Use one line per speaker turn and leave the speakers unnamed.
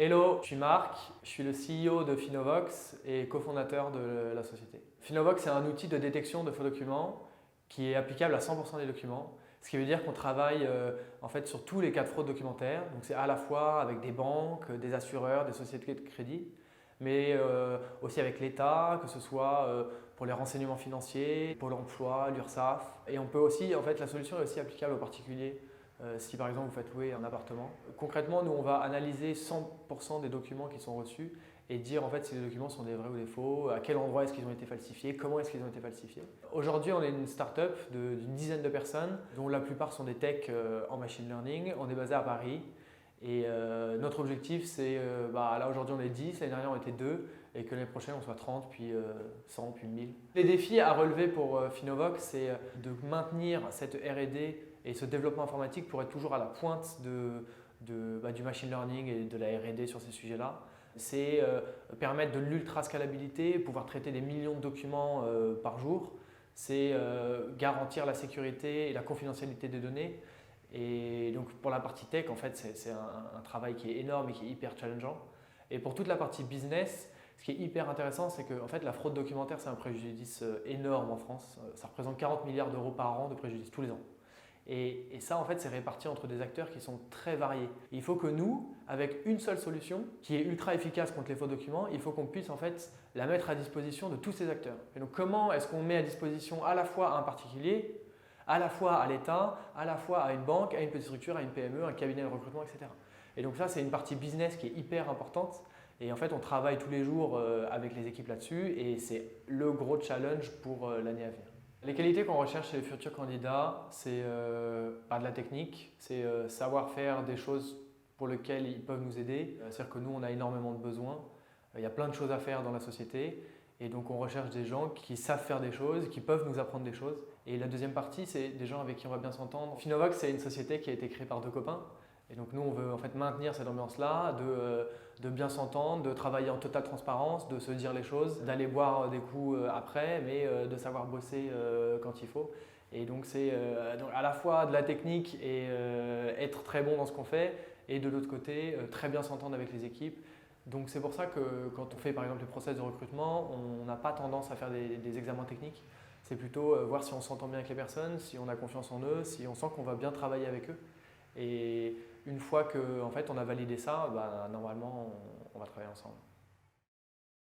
Hello, je suis Marc, je suis le CEO de Finovox et cofondateur de la société. Finovox, c'est un outil de détection de faux documents qui est applicable à 100% des documents, ce qui veut dire qu'on travaille en fait sur tous les cas de fraude documentaire. Donc c'est à la fois avec des banques, des assureurs, des sociétés de crédit, mais aussi avec l'État, que ce soit pour les renseignements financiers, Pôle emploi, l'URSSAF. Et on peut aussi, en fait, la solution est aussi applicable aux particuliers. Si par exemple vous faites louer un appartement. Concrètement, nous on va analyser 100% des documents qui sont reçus et dire en fait si les documents sont des vrais ou des faux, à quel endroit est-ce qu'ils ont été falsifiés, comment est-ce qu'ils ont été falsifiés. Aujourd'hui on est une start-up d'une dizaine de personnes dont la plupart sont des techs en machine learning. On est basé à Paris et notre objectif c'est, là aujourd'hui on est 10, l'année dernière on était 2 et que l'année prochaine on soit 30, puis 100, puis 1000. Les défis à relever pour Finovox, c'est de maintenir cette R&D et ce développement informatique pour être toujours à la pointe du machine learning et de la R&D sur ces sujets-là. C'est permettre de l'ultra scalabilité, pouvoir traiter des millions de documents par jour. C'est garantir la sécurité et la confidentialité des données. Et donc pour la partie tech, en fait, c'est un travail qui est énorme et qui est hyper challengeant. Et pour toute la partie business, ce qui est hyper intéressant, c'est que en fait, la fraude documentaire, c'est un préjudice énorme en France. Ça représente 40 milliards d'euros par an de préjudice tous les ans. Et ça, en fait, c'est réparti entre des acteurs qui sont très variés. Il faut que nous, avec une seule solution qui est ultra efficace contre les faux documents, il faut qu'on puisse en fait la mettre à disposition de tous ces acteurs. Et donc, comment est-ce qu'on met à disposition à la fois à un particulier, à la fois à l'État, à la fois à une banque, à une petite structure, à une PME, un cabinet de recrutement, etc. Et donc ça, c'est une partie business qui est hyper importante. Et en fait, on travaille tous les jours avec les équipes là-dessus et c'est le gros challenge pour l'année à venir. Les qualités qu'on recherche chez les futurs candidats, c'est pas de la technique, c'est savoir faire des choses pour lesquelles ils peuvent nous aider. C'est-à-dire que nous, on a énormément de besoins. Il y a plein de choses à faire dans la société et donc on recherche des gens qui savent faire des choses, qui peuvent nous apprendre des choses. Et la deuxième partie, c'est des gens avec qui on va bien s'entendre. Finovox, c'est une société qui a été créée par deux copains. Et donc nous, on veut en fait maintenir cette ambiance-là, de bien s'entendre, de travailler en totale transparence, de se dire les choses, d'aller boire des coups après, mais de savoir bosser quand il faut. Et donc c'est à la fois de la technique et être très bon dans ce qu'on fait, et de l'autre côté, très bien s'entendre avec les équipes. Donc c'est pour ça que quand on fait par exemple les process de recrutement, on n'a pas tendance à faire des examens techniques. C'est plutôt voir si on s'entend bien avec les personnes, si on a confiance en eux, si on sent qu'on va bien travailler avec eux. Et une fois qu'on a validé ça, normalement on va travailler ensemble.